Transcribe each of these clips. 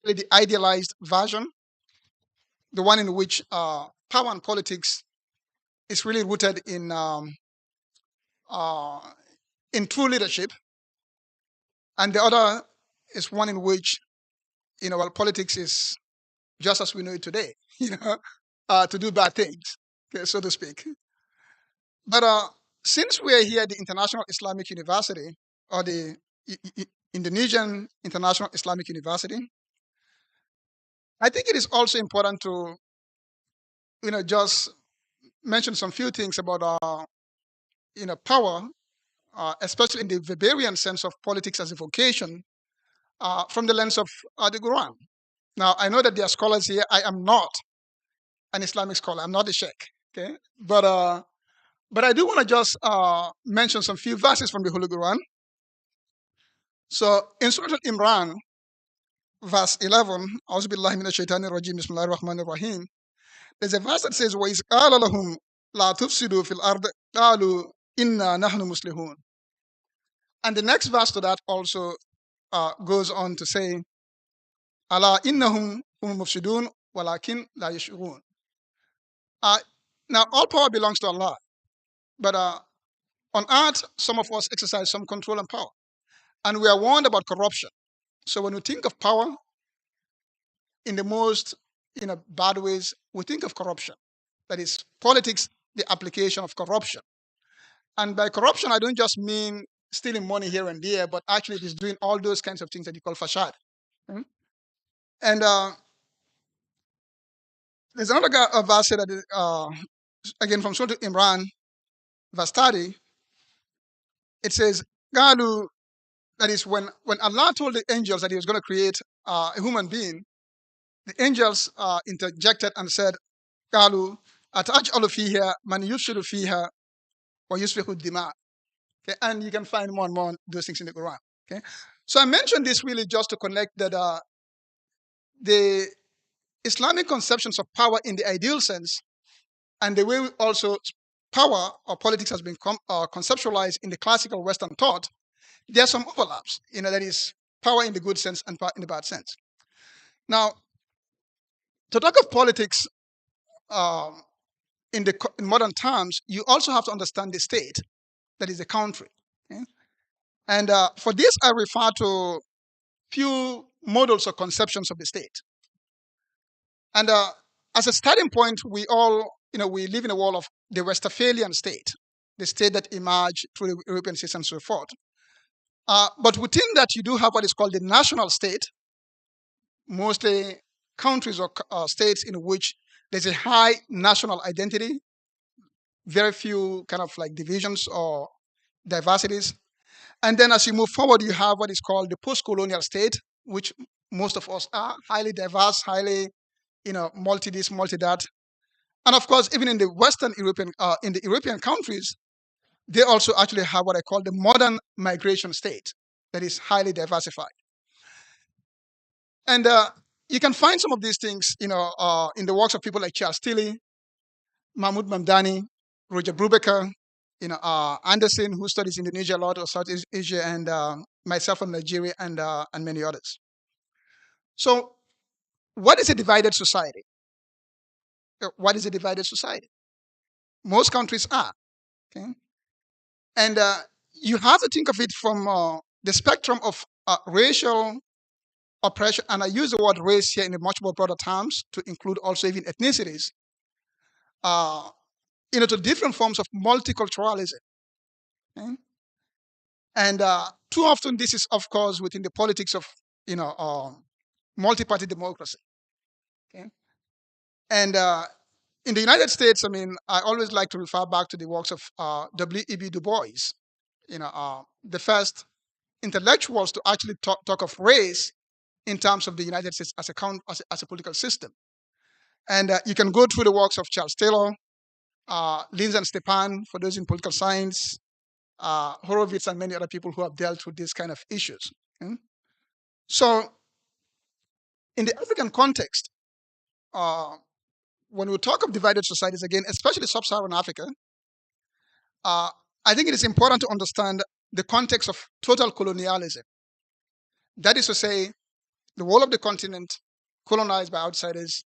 the idealized version, the one in which power and politics is really rooted uh, in true leadership, and the other is one in which well, politics is just as we know it today, to do bad things, okay, so to speak. But since we are here at the International Islamic University, or the Indonesian International Islamic University, I think it is also important to just mention some few things about power, especially in the Weberian sense of politics as a vocation, from the lens of the Quran. Now, I know that there are scholars here. I am not an Islamic scholar. I'm not a sheikh. Okay, but I do want to just mention some few verses from the Holy Quran. So in Surah Al-Imran, verse 11, أعوذ بالله من الشيطان الرجيم بسم الله الرحمن الرحيم. There's a verse that says, وَإِذْ قَالَ لَهُمْ لَا تُفْسِدُوا فِي الْأَرْضِ قَالُوا إِنَّا نَحْنُ مُصْلِحُونَ. And the next verse to that also goes on to say, أَلَا إِنَّهُمْ هُمُ الْمُفْسِدُونَ وَلَكِنْ لَا يَشْعُرُونَ. Now, all power belongs to Allah, but on earth, some of us exercise some control and power, and we are warned about corruption. So when we think of power in the most bad ways, we think of corruption. That is politics, the application of corruption. And by corruption, I don't just mean stealing money here and there, but actually it is doing all those kinds of things that you call fashad. Mm. And there's another verse that again from Surah Imran, verse 30. It says, Galu, that is when Allah told the angels that He was going to create a human being, the angels interjected and said, Galu, ataj'alu fiha man yufsidu fiha wa yusfihu dima. Okay, and you can find more and more those things in the Quran. Okay, so I mentioned this really just to connect that the Islamic conceptions of power in the ideal sense, and the way we also power or politics has been conceptualized in the classical Western thought, there are some overlaps. That is power in the good sense and power in the bad sense. Now, to talk of politics in modern terms, you also have to understand the state, that is the country. Okay? And for this, I refer to few models or conceptions of the state. And as a starting point, we all, we live in a world of the Westphalian state, the state that emerged through the European system and so forth. But within that, you do have what is called the national state, mostly countries or states in which there's a high national identity, very few kind of like divisions or diversities. And then as you move forward, you have what is called the post-colonial state, which most of us are highly diverse, highly, multi this, multi that. And of course, even in the Western European, in the European countries, they also actually have what I call the modern migration state that is highly diversified. And you can find some of these things, in the works of people like Charles Tilly, Mahmoud Mamdani, Roger Brubaker, Anderson, who studies Indonesia a lot, or Southeast Asia, and myself from Nigeria, and many others. So, what is a divided society? What is a divided society? Most countries are. Okay, and you have to think of it from the spectrum of racial oppression, and I use the word race here in a much more broader terms to include also even ethnicities. To different forms of multiculturalism. Okay? And too often this is, of course, within the politics of, multi-party democracy. Okay? And in the United States, I always like to refer back to the works of W.E.B. Du Bois, the first intellectuals to actually talk of race in terms of the United States as a political system. And you can go through the works of Charles Taylor, Linz and Stepan, for those in political science, Horowitz, and many other people who have dealt with these kind of issues. Okay? So, in the African context, when we talk of divided societies, again, especially sub-Saharan Africa, I think it is important to understand the context of total colonialism. That is to say, the whole of the continent colonized by outsiders,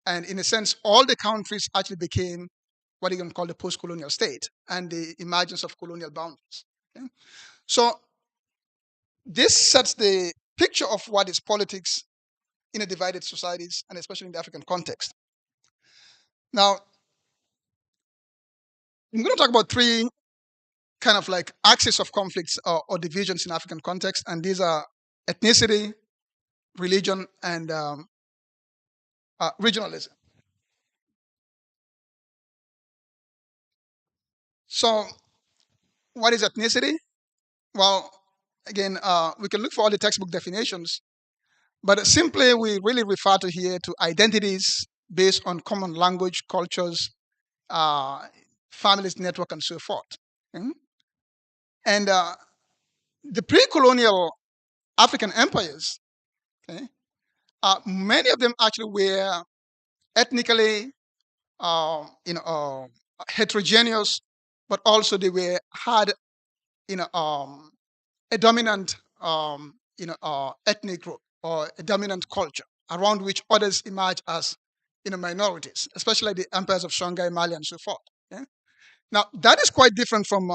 and in a sense, all the countries actually became what you can call the post-colonial state and the emergence of colonial boundaries. Okay? So this sets the picture of what is politics in a divided societies, and especially in the African context. Now, I'm going to talk about three kind of like axes of conflicts or divisions in African context, and these are ethnicity, religion, and regionalism. So, what is ethnicity? Well, again, we can look for all the textbook definitions, but simply we really refer to here to identities based on common language, cultures, uh, families, network, and so forth. Okay? And the pre-colonial African empires, okay, many of them actually were ethnically, heterogeneous, but also they were had, you know, a dominant, ethnic group or a dominant culture around which others emerge as, minorities, especially the empires of Songhai, Mali, and so forth. Okay? Now that is quite different from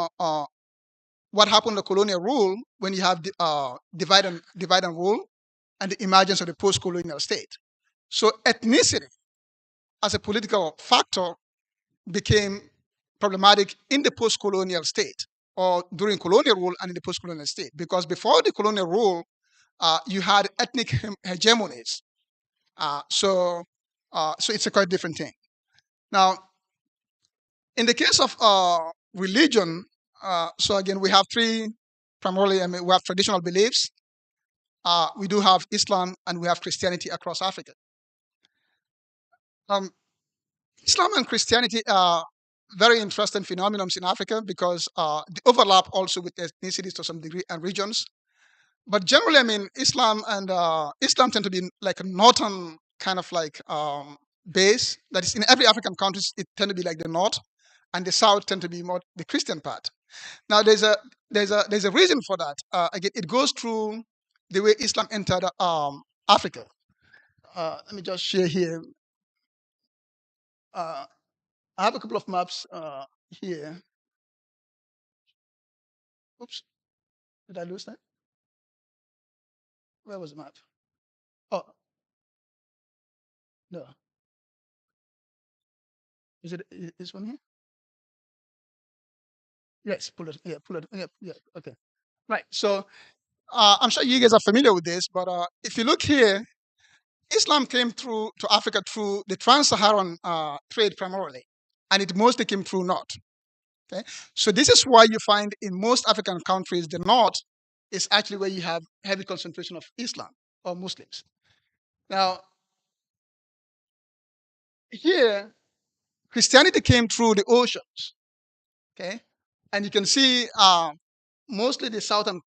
what happened to colonial rule when you have the, divide and rule and the emergence of the post-colonial state. So ethnicity as a political factor became problematic in the post-colonial state or during colonial rule and in the post-colonial state, because before the colonial rule, you had ethnic hegemonies. So it's a quite different thing. Now, in the case of religion, so again, we have three primarily. I mean, we have traditional beliefs. We do have Islam, and we have Christianity across Africa. Um, Islam and Christianity are very interesting phenomenons in Africa because they overlap also with ethnicities to some degree and regions. But generally, I mean, Islam tend to be like a northern kind of like base. That is, in every African country, it tend to be like the north, and the south tend to be more the Christian part. Now, there's a reason for that. Again, it goes through the way Islam entered Africa. Let me just share here. Uh, I have a couple of maps here. Oops, did I lose that? Where was the map? Oh, no. Is it this one here? Yes, pull it. Yeah, pull it. Yeah, yeah. Okay. Right. So I'm sure you guys are familiar with this, but if you look here, Islam came through to Africa through the trans-Saharan trade primarily, and it mostly came through north. Okay, so this is why you find in most African countries the north is actually where you have heavy concentration of Islam or Muslims. Now here, Christianity came through the oceans. Okay, and you can see mostly the southern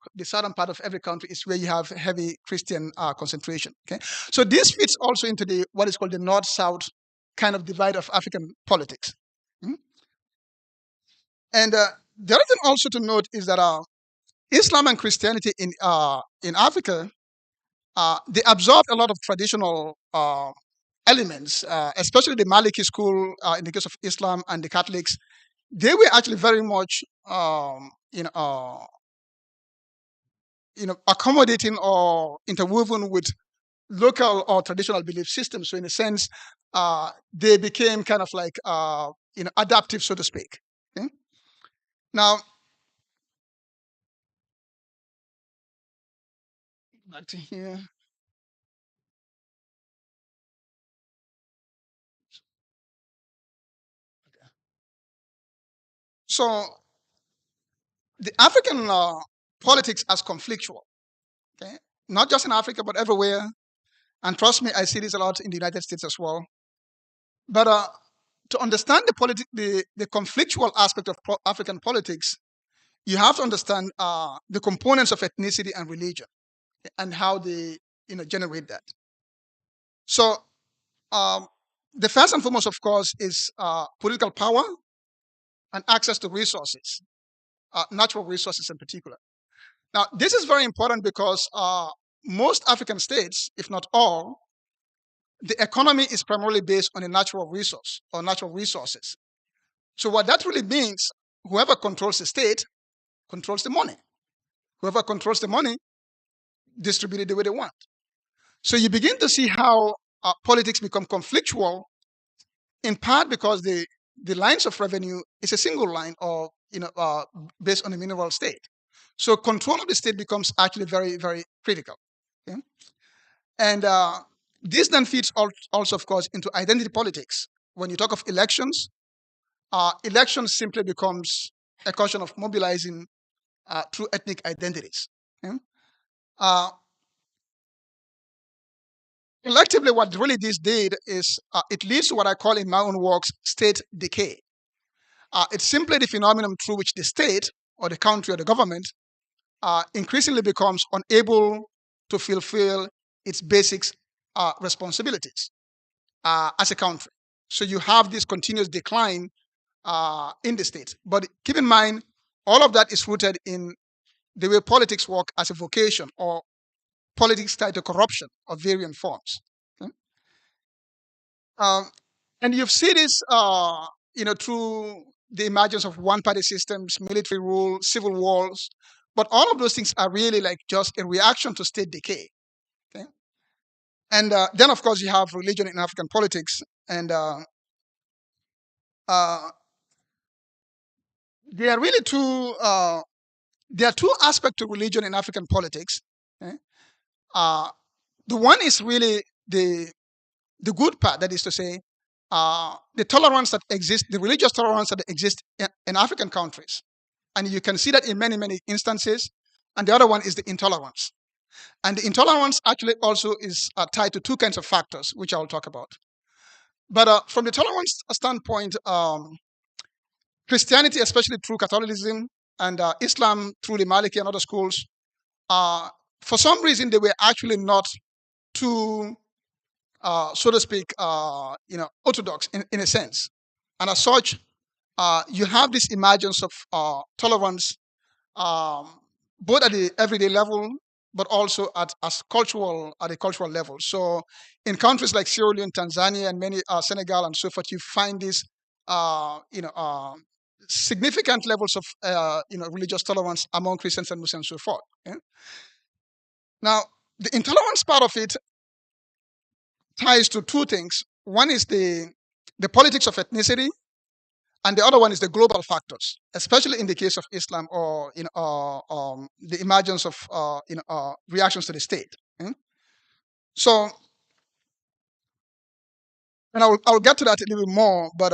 part of every country is where you have heavy Christian concentration. Okay, so this fits also into the what is called the north-south kind of divide of African politics. Mm? And the other thing also to note is that Islam and Christianity in Africa, they absorbed a lot of traditional elements, especially the Maliki school in the case of Islam and the Catholics. They were actually very much accommodating or interwoven with local or traditional belief systems. So in a sense, they became kind of like adaptive, so to speak. Okay? Now, back to here. So the African politics as conflictual, okay, not just in Africa but everywhere. And trust me, I see this a lot in the United States as well. But to understand the conflictual aspect of African politics, you have to understand the components of ethnicity and religion and how they generate that. So um, the first and foremost, of course, is political power and access to resources, natural resources in particular. Now, this is very important because most African states, if not all, the economy is primarily based on a natural resource or natural resources. So what that really means, whoever controls the state controls the money. Whoever controls the money distribute it the way they want. So you begin to see how politics become conflictual, in part because the lines of revenue is a single line or based on a mineral state. So control of the state becomes actually very, very critical. Okay? And this then feeds also, of course, into identity politics. When you talk of elections, elections simply becomes a question of mobilizing through ethnic identities. Okay? Uh, Collectively, what really this did is it leads to what I call in my own works state decay. It's simply the phenomenon through which the state or the country or the government increasingly becomes unable to fulfill its basic responsibilities as a country. So you have this continuous decline in the state. But keep in mind, all of that is rooted in the way politics work as a vocation, or politics tied to corruption of varying forms. Okay? Um, and you've seen this, through the emergence of one-party systems, military rule, civil wars. But all of those things are really like just a reaction to state decay. Okay? And then, of course, you have religion in African politics, and uh, there are really two. There are two aspects to religion in African politics. Okay? Uh, the one is really the good part, that is to say, the tolerance that exists, the religious tolerance that exists in African countries. And you can see that in many, many instances. And the other one is the intolerance. And the intolerance actually also is tied to two kinds of factors, which I'll talk about. But from the tolerance standpoint, Christianity, especially through Catholicism, and Islam through the Maliki and other schools, uh, for some reason, they were actually not too so to speak, orthodox in a sense. And as such, you have this emergence of tolerance, um, both at the everyday level, but also at a cultural level. So, in countries like Sierra Leone, Tanzania, and many Senegal and so forth, you find these, significant levels of religious tolerance among Christians and Muslims and so forth. Okay? Now, the intolerance part of it ties to two things. One is the politics of ethnicity, and the other one is the global factors, especially in the case of Islam, or the emergence of reactions to the state. Okay? So, and I'll get to that a little bit more. But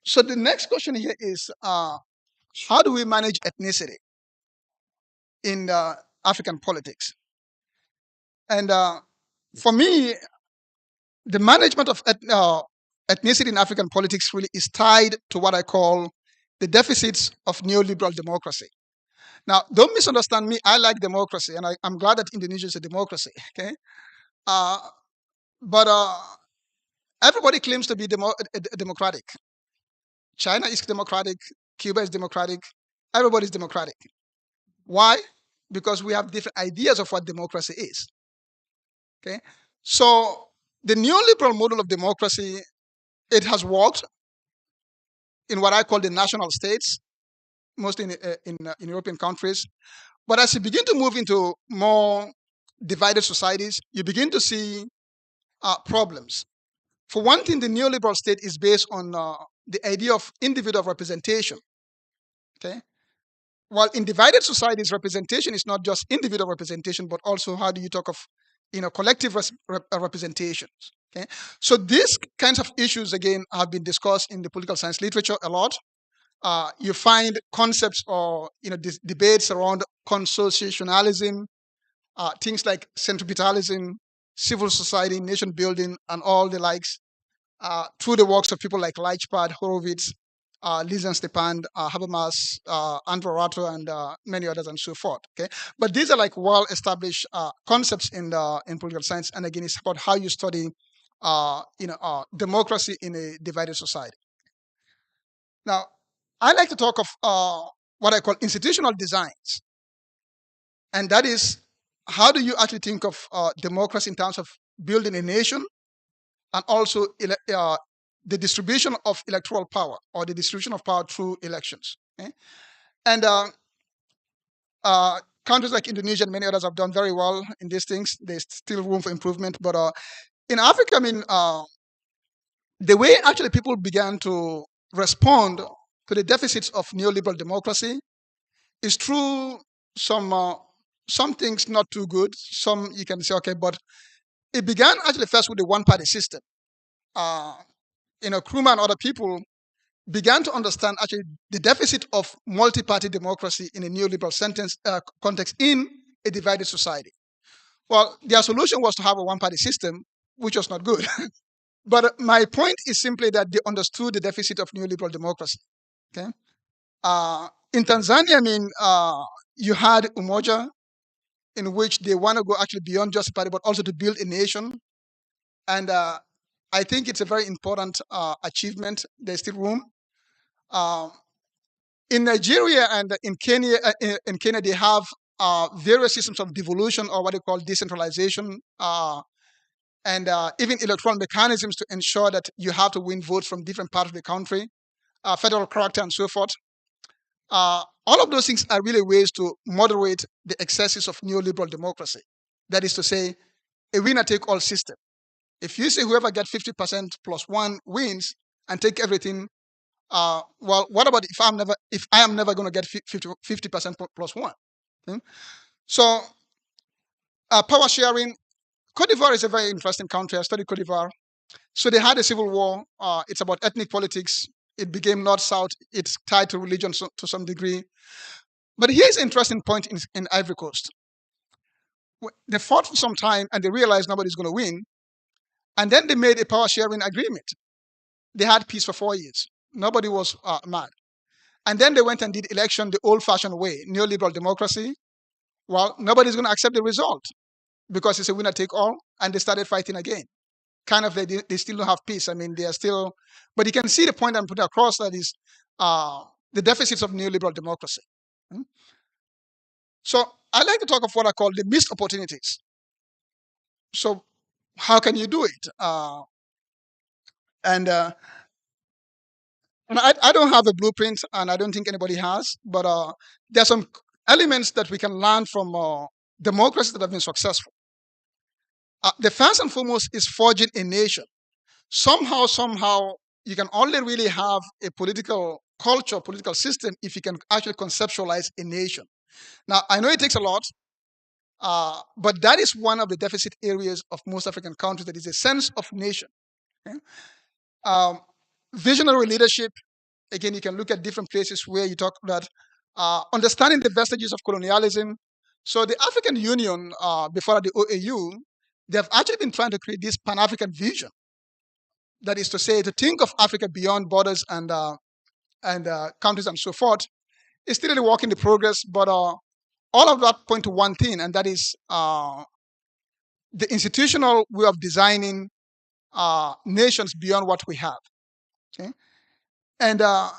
so the next question here is, how do we manage ethnicity in African politics? And for me, the management of ethnicity in African politics really is tied to what I call the deficits of neoliberal democracy. Now, don't misunderstand me. I like democracy, and I'm glad that Indonesia is a democracy. Okay, uh, but everybody claims to be democratic. China is democratic. Cuba is democratic. Everybody is democratic. Why? Because we have different ideas of what democracy is. Okay, so the neoliberal model of democracy, it has worked in what I call the national states, mostly in European countries. But as you begin to move into more divided societies, you begin to see problems. For one thing, the neoliberal state is based on the idea of individual representation. Okay, while in divided societies, representation is not just individual representation, but also how do you talk of collective representations. Okay, so these kinds of issues again have been discussed in the political science literature a lot. You find concepts or debates around consociationalism, things like centripetalism, civil society, nation building, and all the likes, through the works of people like Leichhardt, Horowitz, Lizan Stepan, Habermas, Andrew Rato, and many others, and so forth. Okay, but these are like well-established concepts in political science, and again, it's about how you study, democracy in a divided society. Now, I like to talk of what I call institutional designs. and that is, how do you actually think of democracy in terms of building a nation, and also the distribution of electoral power, or the distribution of power through elections. Okay? And countries like Indonesia and many others have done very well in these things. There's still room for improvement, but in Africa, I mean, the way actually people began to respond to the deficits of neoliberal democracy is through some some things not too good. Some you can say okay, but it began actually first with the one-party system. Uh, Krumah and other people began to understand actually the deficit of multi-party democracy in a neoliberal context in a divided society. Well, their solution was to have a one-party system, which was not good. But my point is simply that they understood the deficit of neoliberal democracy. Okay, in Tanzania, I mean, you had Umoja, in which they want to go actually beyond just a party, but also to build a nation. And I think it's a very important achievement. There's still room. Uh, in Nigeria and in Kenya, they have various systems of devolution, or what they call decentralization, and even electoral mechanisms to ensure that you have to win votes from different parts of the country, federal character, and so forth. All of those things are really ways to moderate the excesses of neoliberal democracy. That is to say, a winner-take-all system. If you say whoever gets 50% plus one wins and take everything, well, what about if I am never going to get 50% plus one? Okay? So, power sharing. Cote d'Ivoire is a very interesting country. I studied Cote d'Ivoire. So they had a civil war. It's about ethnic politics. It became north-south. It's tied to religion to some degree. But here's an interesting point in Ivory Coast. They fought for some time and they realized nobody's going to win. And then they made a power sharing agreement. They had peace for 4 years. Nobody was mad. And then they went and did election the old-fashioned way, neoliberal democracy. Well, nobody's going to accept the result because it's a winner-take-all, and they started fighting again. Kind of, they still don't have peace. I mean, they are still, but you can see the point I'm putting across, that is the deficits of neoliberal democracy. So I like to talk of what I call the missed opportunities. So how can you do it? And I don't have a blueprint, and I don't think anybody has, but there are some elements that we can learn from democracies that have been successful. The first and foremost is forging a nation. Somehow, you can only really have a political culture, political system, if you can actually conceptualize a nation. Now, I know it takes a lot, but that is one of the deficit areas of most African countries. That is a sense of nation. Okay? Visionary leadership. Again, you can look at different places where you talk about understanding the vestiges of colonialism. So the African Union, before the OAU, they've actually been trying to create this Pan-African vision. That is to say, to think of Africa beyond borders and countries and so forth. It's still a work in the progress, but all of that point to one thing, and that is the institutional way of designing nations beyond what we have. Okay? And the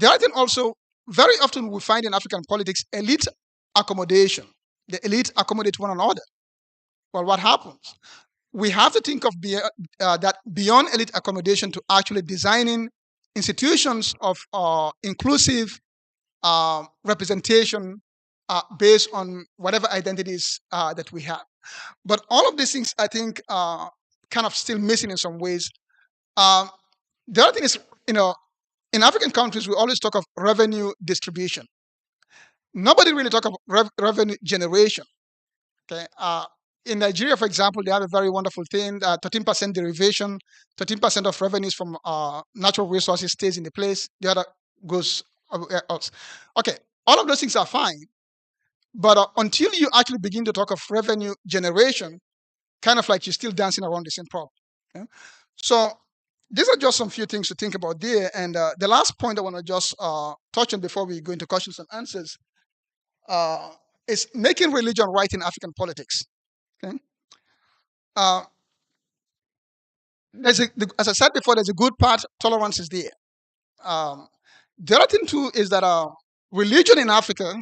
other thing also, very often we find in African politics, elite accommodation. The elite accommodate one another. Well, what happens? We have to think of that beyond elite accommodation to actually designing institutions of inclusive representation based on whatever identities that we have. But all of these things, I think, kind of still missing in some ways. The other thing is, in African countries, we always talk of revenue distribution. Nobody really talk of revenue generation. Okay. In Nigeria, for example, they have a very wonderful thing: 13% derivation, 13% of revenues from natural resources stays in the place. The other goes else. Okay, all of those things are fine, but until you actually begin to talk of revenue generation, kind of like you're still dancing around the same problem. Okay? So these are just some few things to think about there. And the last point I want to just touch on before we go into questions and answers is making religion right in African politics. Okay? As I said before, there's a good part. Tolerance is there. The other thing too is that religion in Africa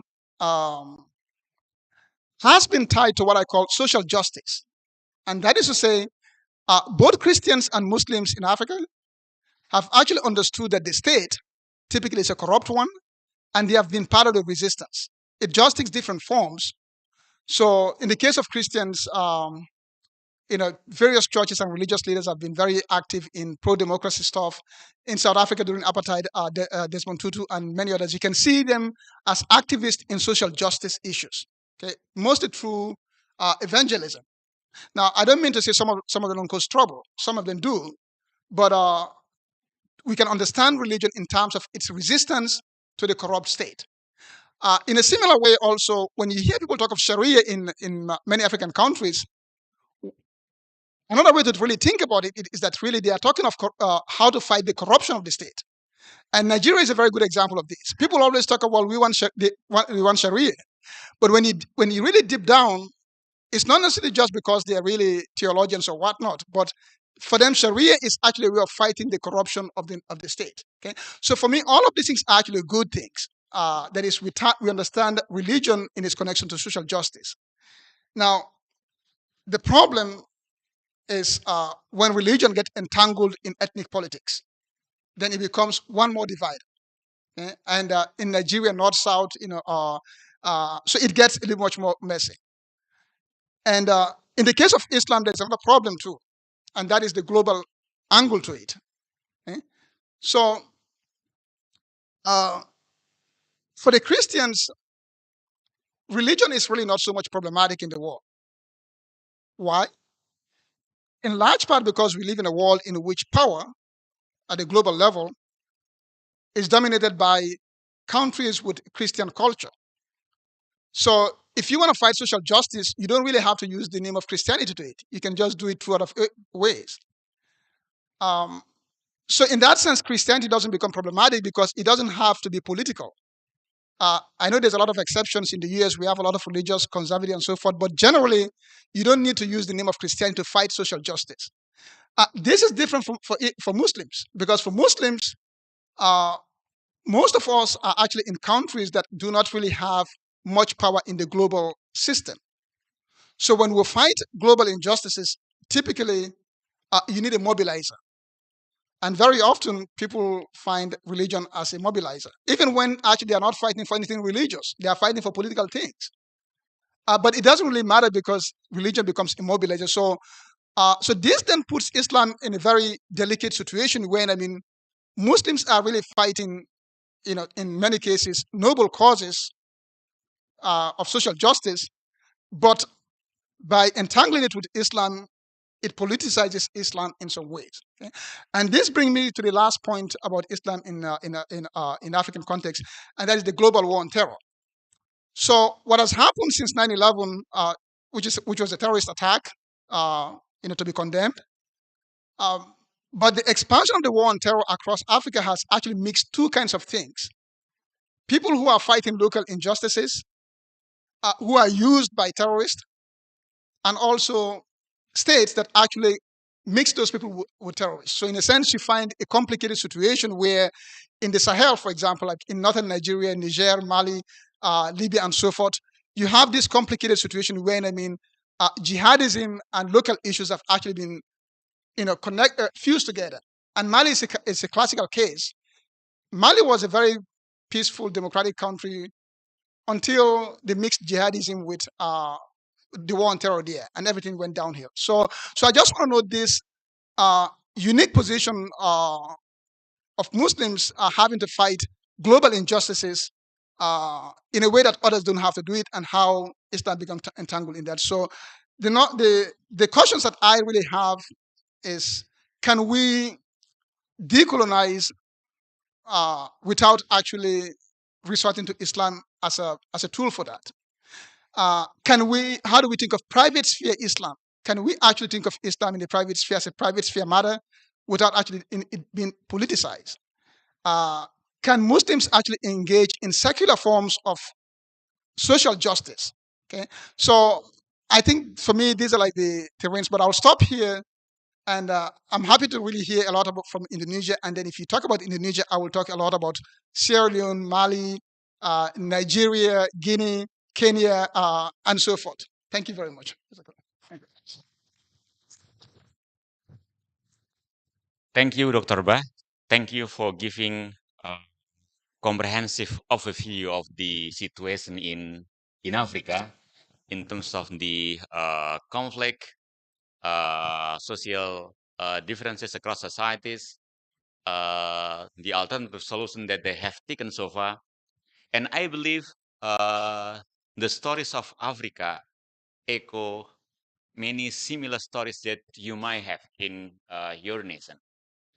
has been tied to what I call social justice. And that is to say, both Christians and Muslims in Africa have actually understood that the state typically is a corrupt one, and they have been part of the resistance. It just takes different forms. So, in the case of Christians, various churches and religious leaders have been very active in pro-democracy stuff. In South Africa during apartheid, Desmond Tutu and many others, you can see them as activists in social justice issues. Okay, mostly through evangelism. Now, I don't mean to say some of them don't cause trouble. Some of them do, but we can understand religion in terms of its resistance to the corrupt state. In a similar way, also, when you hear people talk of Sharia in many African countries, another way to really think about it is that really they are talking of how to fight the corruption of the state. And Nigeria is a very good example of this. People always talk about we want Sharia, but when you really deep down, it's not necessarily just because they are really theologians or whatnot, but for them, Sharia is actually a way of fighting the corruption of the state. Okay, so for me, all of these things are actually good things. That is, we understand religion in its connection to social justice. Now, the problem is when religion gets entangled in ethnic politics, then it becomes one more divided. Okay? And in Nigeria, north south, so it gets a little much more messy. And in the case of Islam, there's another problem too, and that is the global angle to it. Okay? So for the Christians, religion is really not so much problematic in the world. Why? In large part because we live in a world in which power at the global level is dominated by countries with Christian culture. So if you want to fight social justice, you don't really have to use the name of Christianity to it. You can just do it through other ways. So in that sense, Christianity doesn't become problematic because it doesn't have to be political. I know there's a lot of exceptions in the US. We have a lot of religious, conservative, and so forth. But generally, you don't need to use the name of Christianity to fight social justice. This is different for Muslims because for Muslims, most of us are actually in countries that do not really have much power in the global system. So when we fight global injustices, typically you need a mobilizer. And very often people find religion as a mobilizer, even when actually they are not fighting for anything religious. They are fighting for political things. But it doesn't really matter because religion becomes a mobilizer. So this then puts Islam in a very delicate situation where, Muslims are really fighting, in many cases, noble causes of social justice, but by entangling it with Islam, it politicizes Islam in some ways. Okay? And this brings me to the last point about Islam in African context, and that is the global war on terror. So what has happened since 9/11, which was a terrorist attack, to be condemned, but the expansion of the war on terror across Africa has actually mixed two kinds of things: people who are fighting local injustices, who are used by terrorists, and also states that actually mix those people with terrorists. So in a sense, you find a complicated situation where in the Sahel, for example, like in northern Nigeria, Niger, Mali, Libya, and so forth, you have this complicated situation where, jihadism and local issues have actually been, fused together. And Mali is a classical case. Mali was a very peaceful, democratic country until they mixed jihadism with the war on terror there, and everything went downhill. So I just want to note this unique position of Muslims having to fight global injustices in a way that others don't have to do it, and how Islam becomes entangled in that. So the questions that I really have is: can we decolonize without actually resorting to Islam as a tool for that? How do we think of private sphere Islam? Can we actually think of Islam in the private sphere as a private sphere matter without actually it being politicized? Can Muslims actually engage in secular forms of social justice? Okay, so I think for me these are like the terrains, but I'll stop here, and I'm happy to really hear a lot from Indonesia. And then if you talk about Indonesia, I will talk a lot about Sierra Leone, Mali, Nigeria, Guinea, Kenya, and so forth. Thank you very much. Thank you. Thank you, Dr. Ba. Thank you for giving a comprehensive overview of the situation in Africa in terms of the conflict, social differences across societies, the alternative solution that they have taken so far. And I believe the stories of Africa echo many similar stories that you might have in your nation,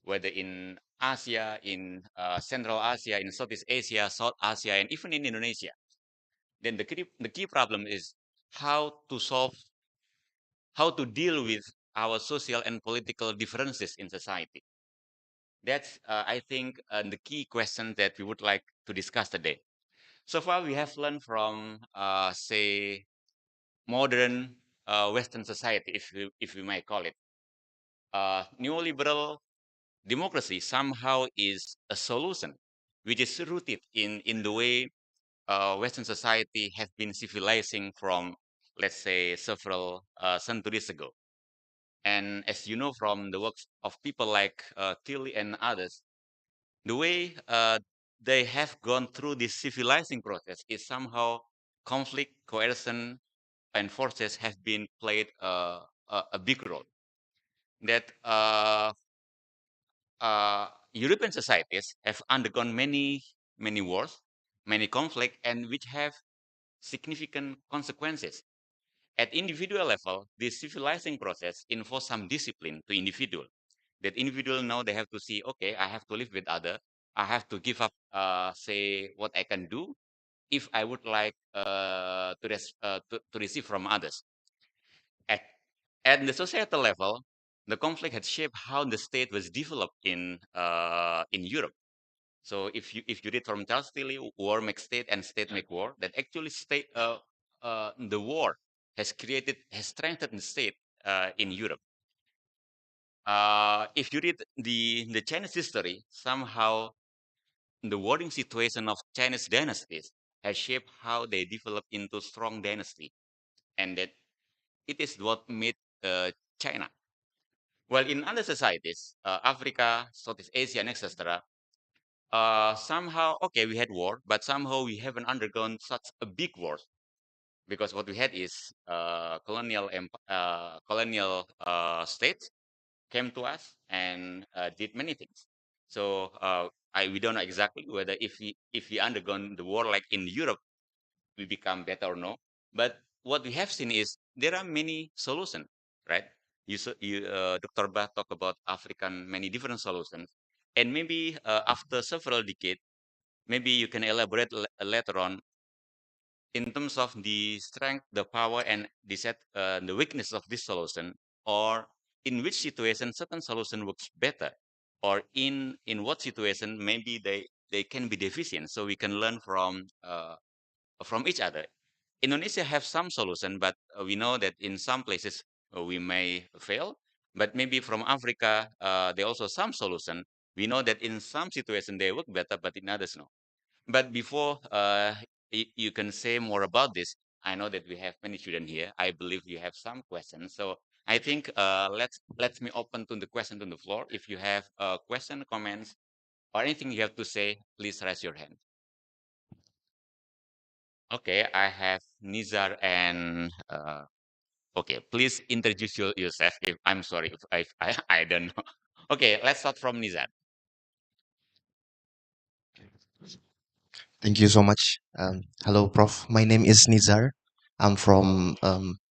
whether in Asia, in Central Asia, in Southeast Asia, South Asia, and even in Indonesia. Then the key problem is how to solve, how to deal with our social and political differences in society. That's, I think, the key question that we would like to discuss today. So far, we have learned from, say, modern Western society, if we might call it. Neoliberal democracy somehow is a solution, which is rooted in the way Western society has been civilizing from, let's say, several centuries ago. And as you know from the works of people like Tilly and others, the way they have gone through this civilizing process is somehow conflict, coercion, and forces have been played a big role. That European societies have undergone many wars, many conflict, and which have significant consequences. At individual level, this civilizing process involves some discipline to individual. That individual know they have to see, okay, I have to live with other. I have to give up, say, what I can do if I would like to receive from others. At, at the societal level, the conflict had shaped how the state was developed in Europe. So if you read from Charles Tilly, war makes state and state make war, that actually the war has strengthened the state in Europe. If you read the Chinese history, somehow the warring situation of Chinese dynasties has shaped how they develop into strong dynasty, and that it is what made China. Well, in other societies, Africa, Southeast Asia, and etc., somehow, okay, we had war, but somehow we haven't undergone such a big war because what we had is colonial states came to us and did many things. So we don't know exactly whether if we undergone the war like in Europe, we become better or no. But what we have seen is there are many solutions, right? Dr. Bah talked about African many different solutions, and maybe after several decades, maybe you can elaborate later on in terms of the strength, the power, and the weakness of this solution, or in which situation certain solution works better, or in what situation maybe they can be deficient, so we can learn from each other. Indonesia have some solution, but we know that in some places we may fail. But maybe from Africa, there also some solution. We know that in some situation they work better, but in others no. But before you can say more about this, I know that we have many students here. I believe you have some questions. So I think let me open to the question on the floor. If you have a question, comments, or anything you have to say, please raise your hand. Okay, I have Nizar and okay, please introduce yourself. If I'm sorry if I don't know. Okay, let's start from Nizar. Thank you so much. Hello, Prof. My name is Nizar. I'm from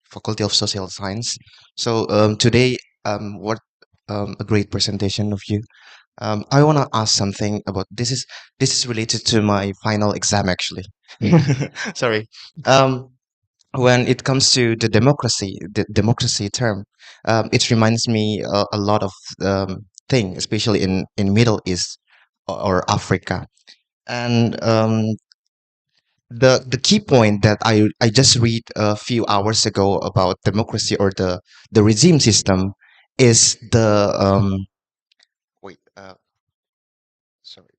Faculty of Social Science. So today, what a great presentation of you. I want to ask something about this is related to my final exam actually. Sorry. Um, when it comes to the democracy term, it reminds me a lot of thing, especially in Middle East or Africa. And the key point that I just read a few hours ago about democracy or the regime system is the wait sorry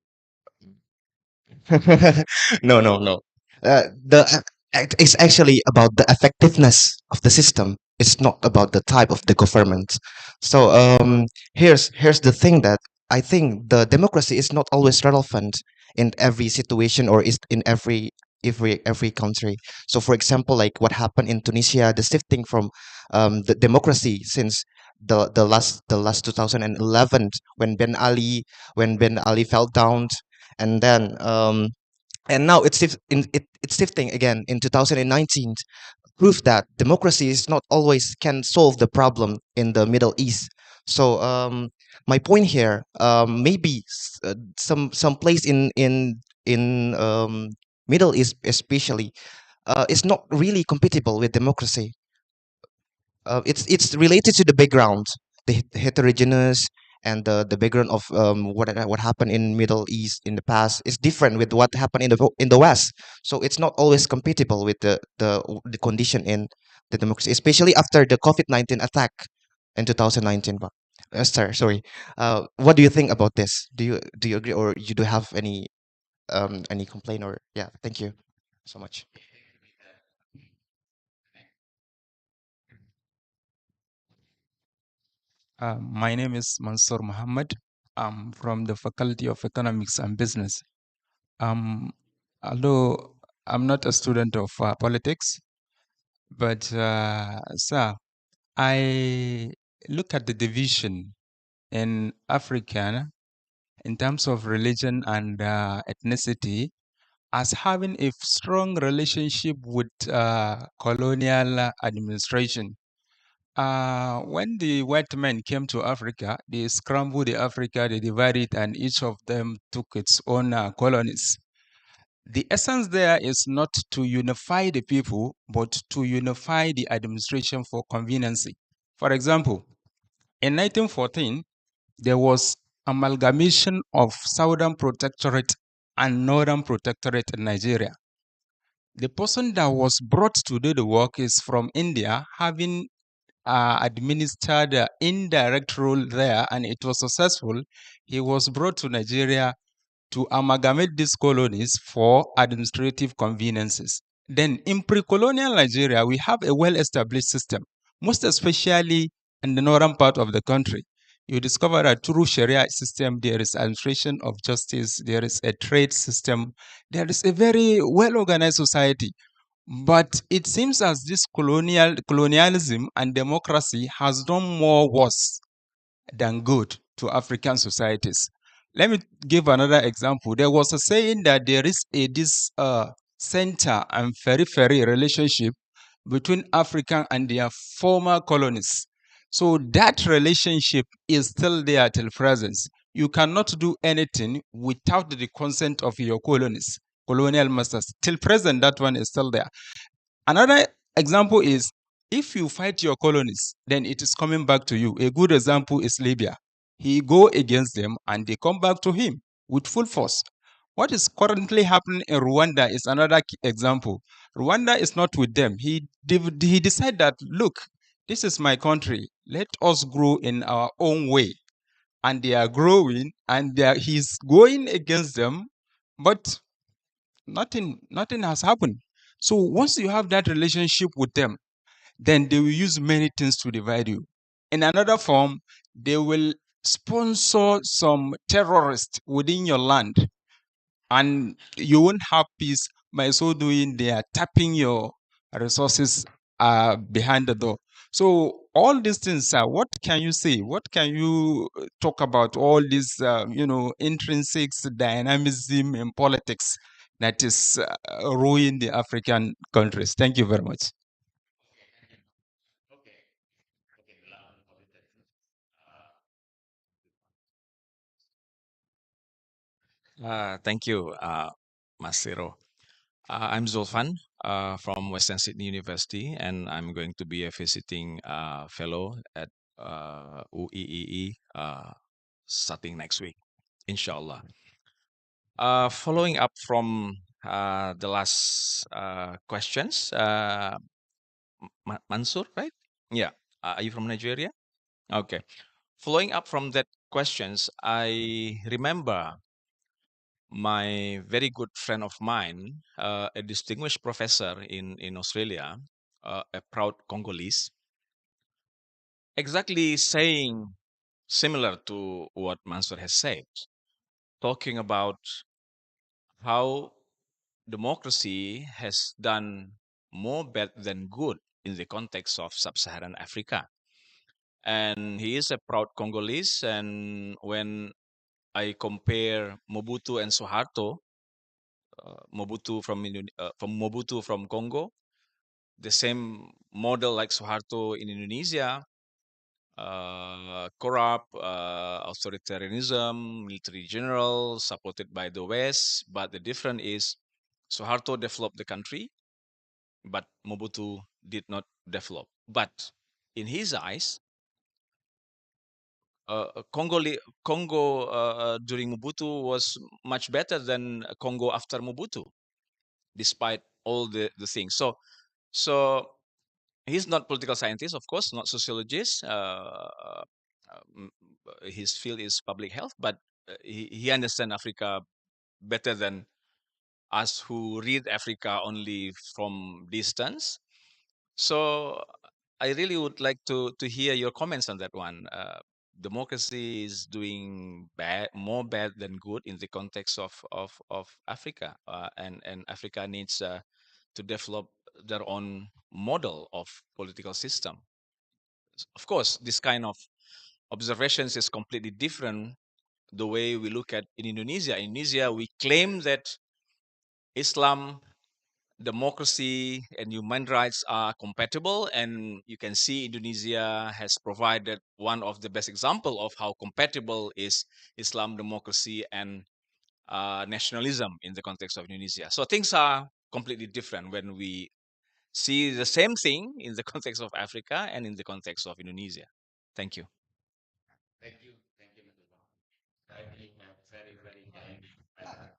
no, no, no, the It's actually about the effectiveness of the system. It's not about the type of the government. So here's the thing that I think the democracy is not always relevant in every situation or is in every country. So for example, like what happened in Tunisia, the shifting from the democracy since the last 2011 when Ben Ali fell down, and then now it's shifting again in 2019. Proof that democracy is not always can solve the problem in the Middle East. So my point here, maybe some place in Middle East especially is not really compatible with democracy. It's related to the background, the heterogeneous, and the background of what happened in Middle East in the past is different with what happened in the West. So it's not always compatible with the condition in the democracy, especially after the COVID-19 attack in 2019. But sir, sorry, what do you think about this? Do you agree, or you do have any complaint, or yeah? Thank you so much. My name is Mansour Muhammad. I'm from the Faculty of Economics and Business. Although I'm not a student of politics, but sir, I look at the division in Africa in terms of religion and ethnicity as having a strong relationship with colonial administration. When the white men came to Africa, they scrambled the Africa, they divided it, and each of them took its own colonies. The essence there is not to unify the people, but to unify the administration for conveniency. For example, in 1914, there was amalgamation of Southern Protectorate and Northern Protectorate in Nigeria. The person that was brought to do the work is from India, having administered indirect rule there, and it was successful. He was brought to Nigeria to amalgamate these colonies for administrative conveniences. Then, in pre-colonial Nigeria, we have a well-established system, most especially in the northern part of the country. You discover that through Sharia system, there is administration of justice, there is a trade system, there is a very well-organized society. But it seems as this colonialism and democracy has done more worse than good to African societies. Let me give another example. There was a saying that there is this center and periphery relationship between African and their former colonies. So that relationship is still there till present. You cannot do anything without the consent of your colonies, colonial masters. Till present, that one is still there. Another example is if you fight your colonies, then it is coming back to you. A good example is Libya. He go against them and they come back to him with full force. What is currently happening in Rwanda is another example. Rwanda is not with them. He decided that, look, this is my country. Let us grow in our own way. And they are growing and he's going against them, but nothing has happened. So once you have that relationship with them, then they will use many things to divide you. In another form, they will sponsor some terrorists within your land, and you won't have peace. By so doing, they are tapping your resources behind the door. So all these things, what can you say? What can you talk about all this, intrinsic dynamism in politics that is ruining the African countries? Thank you very much. Thank you, Masiro. I'm Zulfan from Western Sydney University, and I'm going to be a visiting fellow at UEEE starting next week, inshallah. Following up from the last questions, Mansur, right? Yeah. Are you from Nigeria? Okay. Following up from that questions, I remember my very good friend of mine, a distinguished professor in Australia, a proud Congolese, exactly saying similar to what Mansour has said, talking about how democracy has done more bad than good in the context of sub-Saharan Africa. And he is a proud Congolese. And when I compare Mobutu and Suharto, from Mobutu from Congo, the same model like Suharto in Indonesia, corrupt, authoritarianism, military general supported by the West. But the difference is Suharto developed the country, but Mobutu did not develop. But in his eyes, Congo during Mobutu was much better than Congo after Mobutu, despite all the things. So he's not political scientist, of course, not sociologist. Um, his field is public health, but he understands Africa better than us who read Africa only from distance. So I really would like to hear your comments on that one. Democracy is doing more bad than good in the context of Africa, and Africa needs to develop their own model of political system. Of course, this kind of observations is completely different the way we look at in Indonesia. In Indonesia, we claim that Islam, democracy, and human rights are compatible, and you can see Indonesia has provided one of the best example of how compatible is Islam, democracy, and nationalism in the context of Indonesia. So things are completely different when we see the same thing in the context of Africa and in the context of Indonesia. Thank you. Thank you, Mr. Bang. I think you have very, very kind answer.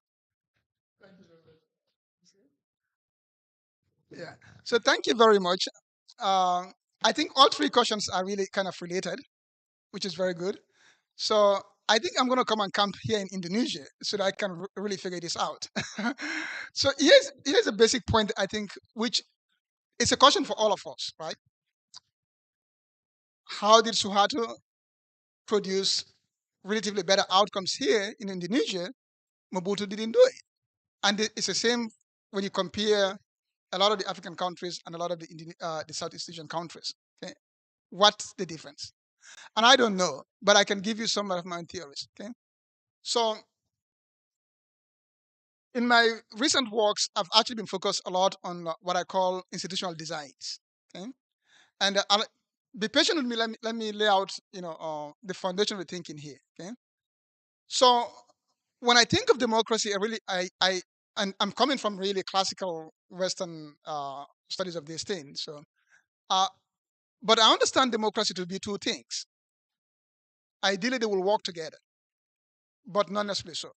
Thank you very much. Yeah. So thank you very much. I think all three questions are really kind of related, which is very good. So I think I'm going to come and camp here in Indonesia so that I can really figure this out. So here's a basic point I think, which is a question for all of us, right? How did Suharto produce relatively better outcomes here in Indonesia? Mobutu didn't do it, and it's the same when you compare a lot of the African countries and a lot of the Southeast Asian countries. Okay, what's the difference? And I don't know, but I can give you some of my own theories. Okay, so in my recent works, I've actually been focused a lot on what I call institutional designs. Okay, and be patient with me. Let me lay out the foundation of the thinking here. Okay, so when I think of democracy, and I'm coming from really classical Western studies of these things. So, but I understand democracy to be two things. Ideally, they will work together, but not necessarily so.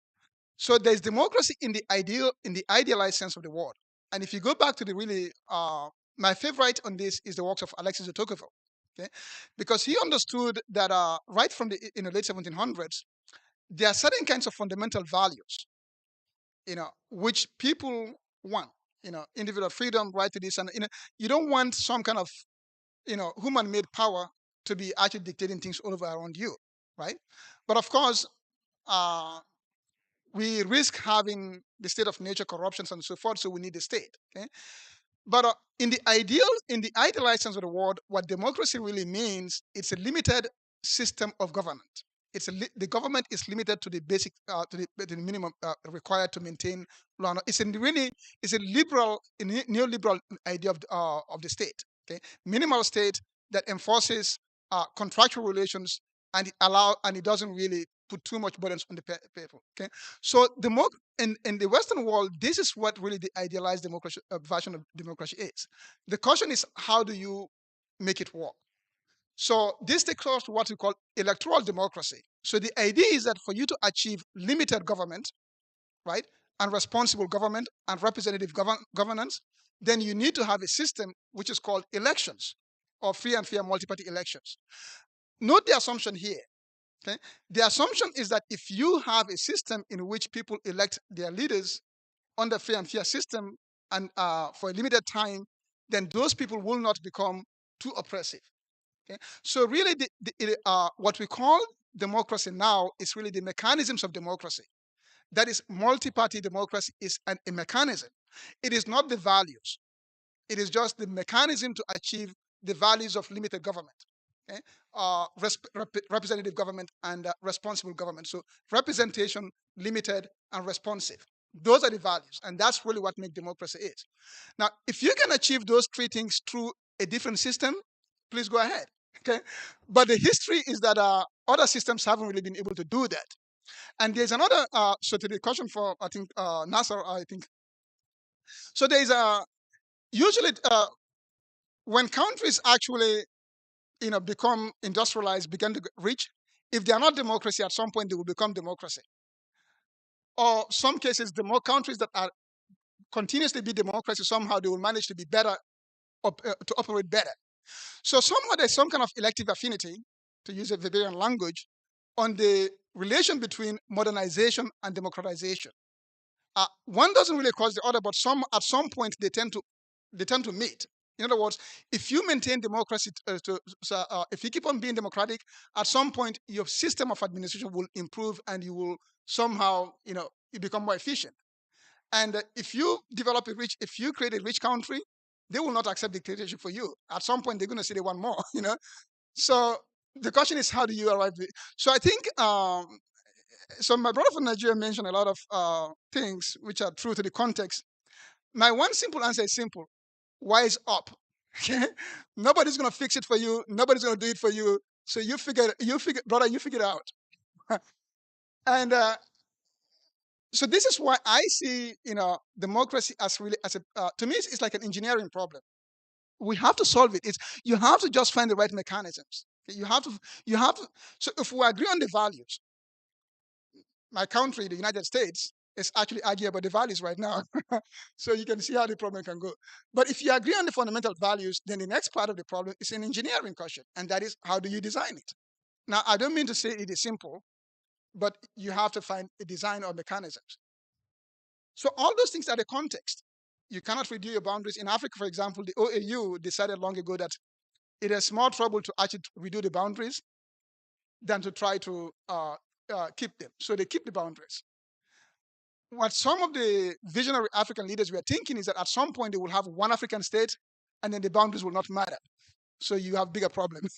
So there's democracy in the idealized sense of the word. And if you go back to the really, my favorite on this is the works of Alexis de Tocqueville, okay, because he understood that right from the late 1700s, there are certain kinds of fundamental values, which people want, individual freedom, right to this, and you don't want some kind of, human-made power to be actually dictating things all over around you, right? But of course, uh, we risk having the state of nature, corruptions, and so forth. So we need the state. Okay, but in the idealized sense of the word, what democracy really means, it's a limited system of government. The government is limited to the basic, to the minimum required to maintain law. It's a neoliberal idea of the state. Okay, minimal state that enforces contractual relations, and it doesn't really put too much burdens on the people. Okay, so in the Western world, this is what really the idealized democracy version of democracy is. The question is, how do you make it work? So this takes us to what we call electoral democracy. So the idea is that for you to achieve limited government, right, and responsible government and representative governance, then you need to have a system which is called elections, or free and fair multi-party elections. Note the assumption here. Okay? The assumption is that if you have a system in which people elect their leaders under free and fair system and for a limited time, then those people will not become too oppressive. Okay? So really, what we call democracy now is really the mechanisms of democracy. That is, multi-party democracy is a mechanism. It is not the values. It is just the mechanism to achieve the values of limited government. Okay? Representative government and responsible government. So representation, limited, and responsive. Those are the values, and that's really what make democracy is. Now, if you can achieve those three things through a different system, please go ahead. Okay, but the history is that other systems haven't really been able to do that. And there's another. So to the question for I think Nasser, I think. So there's a usually when countries actually become industrialized, begin to reach, if they are not democracy, at some point they will become democracy. Or some cases, the more countries that are continuously be democracy, somehow they will manage to be better, to operate better. So somehow there's some kind of elective affinity, to use a Weberian language, on the relation between modernization and democratization. One doesn't really cause the other, but at some point they tend to meet. In other words, if you maintain democracy, if you keep on being democratic, at some point your system of administration will improve, and you will somehow, you become more efficient. And if you create a rich country, they will not accept dictatorship for you. At some point, they're going to say they want more. So the question is, how do you arrive there? So I think. So my brother from Nigeria mentioned a lot of things which are true to the context. My one simple answer is simple: wise up. Okay, nobody's gonna fix it for you. Nobody's gonna do it for you. So brother, you figure it out. And so this is why I see, democracy as really as a to me it's like an engineering problem. We have to solve it. You have to just find the right mechanisms. Okay? You have to. So if we agree on the values, my country, the United States, is actually arguing about the values right now. So you can see how the problem can go. But if you agree on the fundamental values, then the next part of the problem is an engineering question, and that is, how do you design it? Now, I don't mean to say it is simple, but you have to find a design or mechanisms. So all those things are the context. You cannot redo your boundaries. In Africa, for example, the OAU decided long ago that it is more trouble to actually redo the boundaries than to try to keep them. So they keep the boundaries. What some of the visionary African leaders were thinking is that at some point they will have one African state, and then the boundaries will not matter. So you have bigger problems.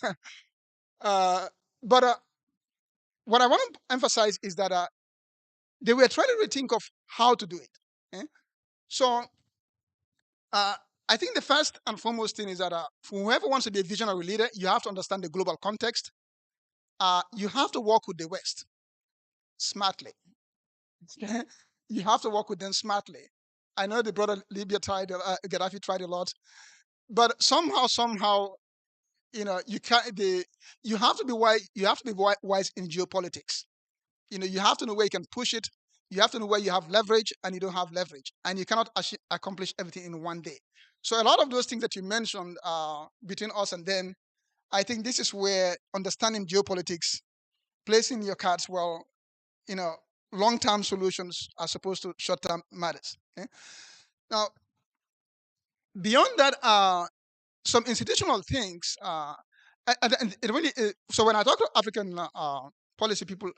But what I want to emphasize is that they were trying to rethink of how to do it. Okay? So I think the first and foremost thing is that whoever wants to be a visionary leader, you have to understand the global context. You have to work with the West smartly. You have to work with them smartly. I know the brother Libya tried, Gaddafi tried a lot, but somehow, you can't. You have to be wise. You have to be wise in geopolitics. You have to know where you can push it. You have to know where you have leverage and you don't have leverage, and you cannot accomplish everything in one day. So a lot of those things that you mentioned between us and them, I think this is where understanding geopolitics, placing your cards well, long-term solutions as opposed to short-term matters. Okay? Now, beyond that, some institutional things, and it really. So when I talk to African policy people,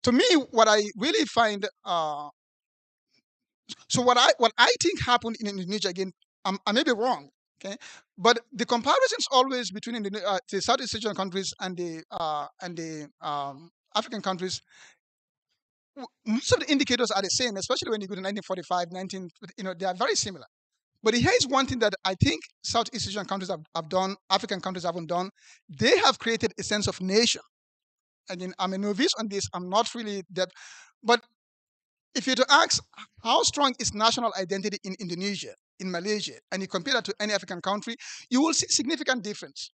to me, what I really find, so what I think happened in Indonesia again, I may be wrong, okay, but the comparisons always between the Southeast Asian countries and the African countries, most of the indicators are the same, especially when you go to 1945, they are very similar. But here is one thing that I think Southeast Asian countries have done, African countries haven't done. They have created a sense of nation. Again, I'm a novice on this. I'm not really that. But if you to ask how strong is national identity in Indonesia, in Malaysia, and you compare that to any African country, you will see significant difference.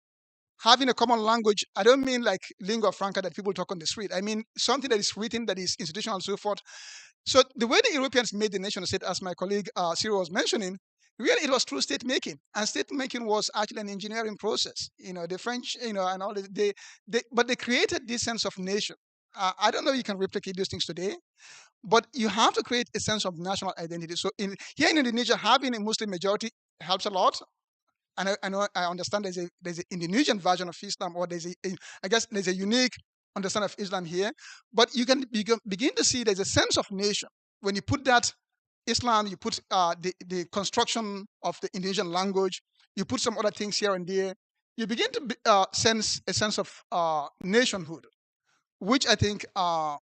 Having a common language, I don't mean like lingua franca that people talk on the street. I mean something that is written, that is institutional, and so forth. So the way the Europeans made the nation state, as my colleague Cyril was mentioning, Really, it was through state making, and state making was actually an engineering process. The French, and all but they created this sense of nation. I don't know if you can replicate these things today, but you have to create a sense of national identity. So here in Indonesia, having a Muslim majority helps a lot. And I know I understand there's an Indonesian version of Islam, or I guess there's a unique understanding of Islam here. But you can begin to see there's a sense of nation when you put that Islam, you put the construction of the Indonesian language, you put some other things here and there. You begin to sense a sense of nationhood, which I think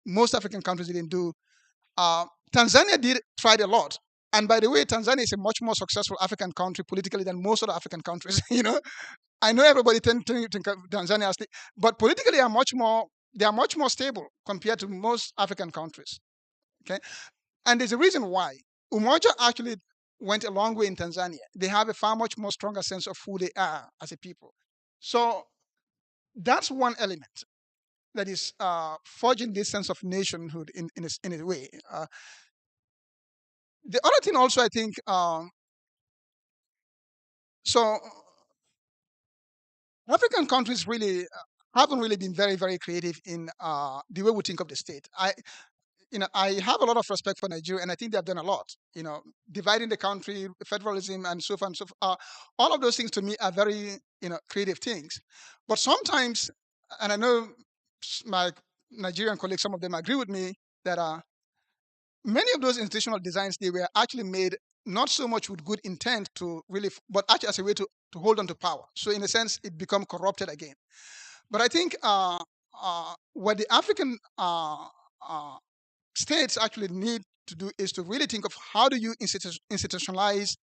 most African countries didn't do. Uh, Tanzania did tried a lot. And by the way, Tanzania is a much more successful African country politically than most other African countries. I know everybody tend to think of Tanzania as, but politically they are much more stable compared to most African countries. Okay, and there's a reason why. Umoja actually went a long way in Tanzania. They have a far much more stronger sense of who they are as a people. So that's one element that is forging this sense of nationhood in a way. The other thing also, I think, so African countries really haven't really been very, very creative in the way we think of the state. I have a lot of respect for Nigeria, and I think they have done a lot. Dividing the country, federalism, and so on and so forth. All of those things to me are very, creative things. But sometimes, and I know my Nigerian colleagues, some of them agree with me that many of those institutional designs, they were actually made not so much with good intent to really, but actually as a way to hold on to power. So in a sense, it become corrupted again. But I think what the African uh, states actually need to do is to really think of how do you institutionalize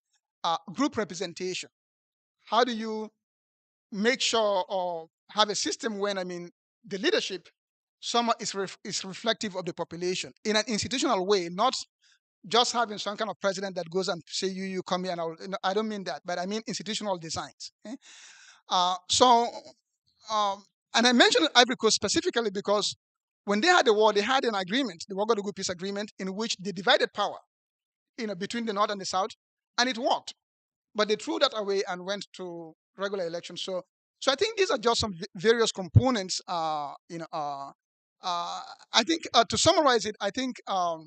group representation? How do you make sure or have a system when, the leadership somewhat is reflective of the population in an institutional way, not just having some kind of president that goes and say you come here, and I don't mean that, but I mean institutional designs. Okay? So um, and I mentioned Ivory Coast specifically because when they had the war, they had an agreement, the Ouagadougou Peace Agreement, in which they divided power, between the North and the South, and it worked. But they threw that away and went to regular elections. So I think these are just some various components. I think to summarize it, I think uh,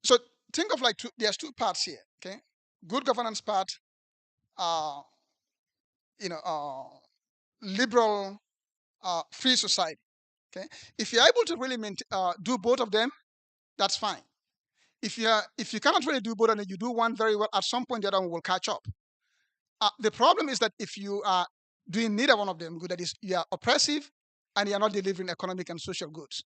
so. Think of like there's two parts here. Okay, good governance part. Uh, liberal, free society. Okay, if you're able to really do both of them, that's fine. If you cannot really do both and you do one very well, at some point the other one will catch up. The problem is that if you are doing neither one of them good, that is, you are oppressive and you are not delivering economic and social goods.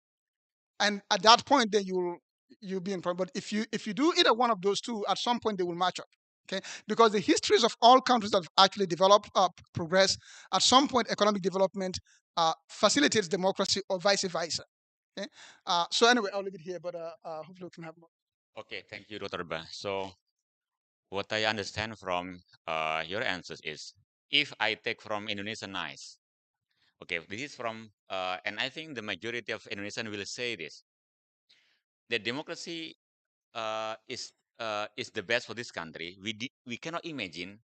And at that point, then you'll be in problem. But if you do either one of those two, at some point they will match up. Okay, because the histories of all countries that have actually developed, progress, at some point economic development facilitates democracy or vice versa. Okay, so anyway, I'll leave it here, but hopefully we can have more. Okay, thank you, Dr. Ba. So what I understand from your answers is, if I take from Indonesian nice, okay, this is from, and I think the majority of Indonesian will say this, that democracy is the best for this country. We cannot imagine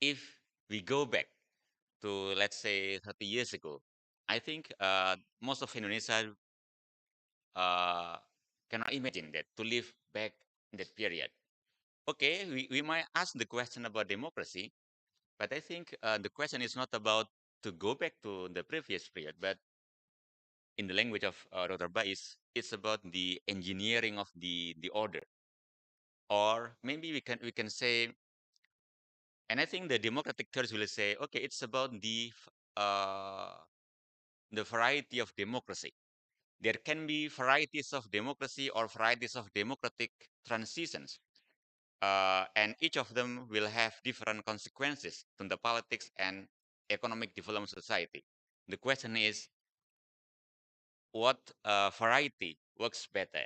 if we go back to, let's say, 30 years ago. I think most of Indonesia uh, cannot imagine that, to live back in that period. Okay, we might ask the question about democracy, but I think the question is not about to go back to the previous period, but in the language of Dr. Bais, it's about the engineering of the order, or maybe we can say, and I think the democratic theorists will say, okay, it's about the variety of democracy. There can be varieties of democracy or varieties of democratic transitions, and each of them will have different consequences to the politics and economic development society. The question is, what variety works better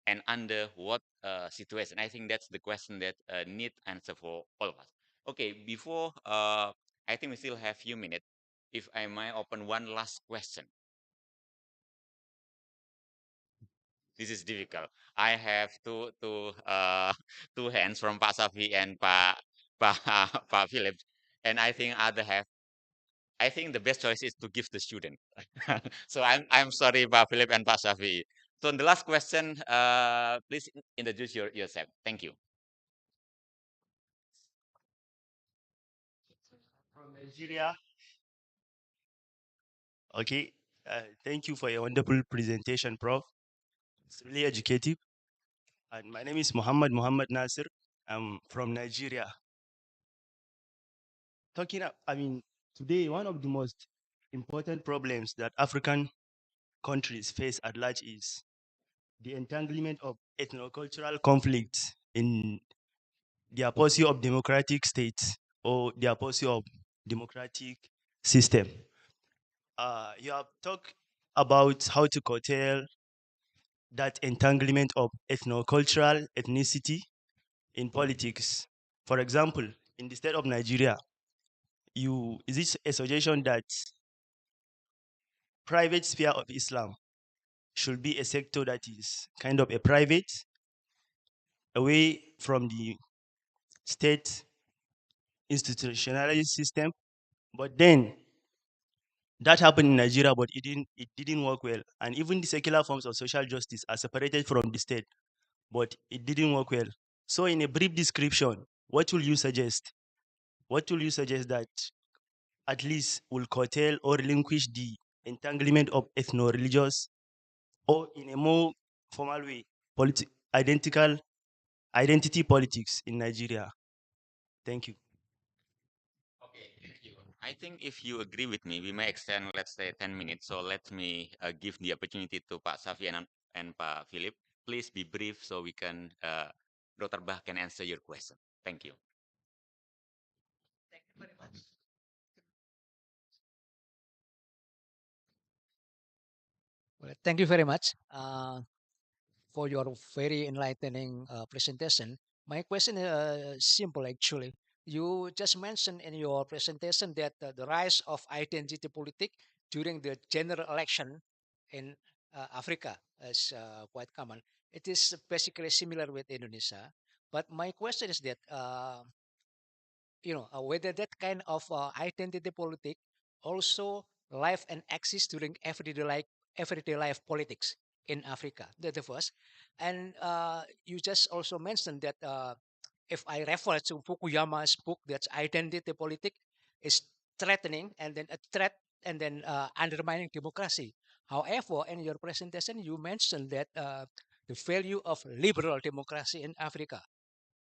and under what situation? I think that's the question that need answer for all of us. Okay, before I think we still have few minutes. If I might open one last question. This is difficult. I have two hands from Pak Safi and Pak Pak Philip, and I think other have. I think the best choice is to give the student. So I'm sorry, Pak Philip and Pak Safi. So the last question, please introduce yourself. Thank you. From Nigeria. Okay. Thank you for your wonderful presentation, Prof. It's really educative. And my name is Muhammad Nasir. I'm from Nigeria. Today, one of the most important problems that African countries face at large is the entanglement of ethnocultural conflicts in their pursuit of democratic states or their pursuit of democratic system. You have talked about how to curtail that entanglement of ethnocultural ethnicity in politics. For example, in the state of Nigeria, is this a suggestion that private sphere of Islam should be a sector that is kind of a private, away from the state institutionalized system? But then that happened in Nigeria, but it didn't work well. And even the secular forms of social justice are separated from the state, but it didn't work well. So, in a brief description, what will you suggest? What will you suggest that at least will curtail or relinquish the entanglement of ethno-religious, or in a more formal way, identical identity politics in Nigeria? Thank you. Okay, thank you. I think if you agree with me, we may extend, let's say, 10 minutes. So let me give the opportunity to Pak Safi and Pak Philip. Please be brief so we can, Dr. Bah can answer your question. Thank you. Well, thank you very much for your very enlightening presentation. My question is simple, actually. You just mentioned in your presentation that the rise of identity politics during the general election in Africa is quite common. It is basically similar with Indonesia. But my question is that whether that kind of identity politic also live and exist during everyday life politics in Africa. That's the first. And you just also mentioned that if I refer to Fukuyama's book, that identity politics is threatening and then a threat and then undermining democracy. However, in your presentation, you mentioned that the value of liberal democracy in Africa,